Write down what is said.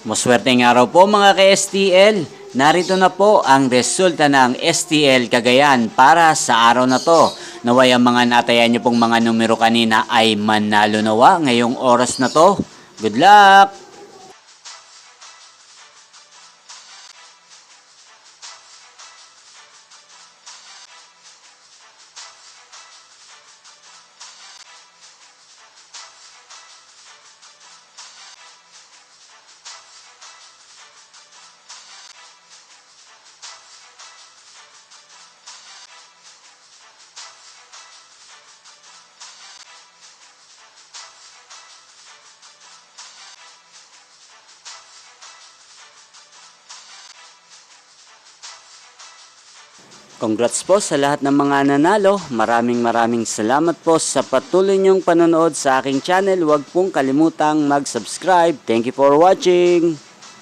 Maswerteng araw po mga ka-STL. Narito na po ang resulta ng STL Cagayan para sa araw na to. Naway ang mga natayan niyo pong mga numero kanina ay manalo nawa ngayong oras na to. Good luck! Congrats po sa lahat ng mga nanalo. Maraming salamat po sa patuloy niyong panonood sa aking channel. Huwag pong kalimutang mag-subscribe. Thank you for watching.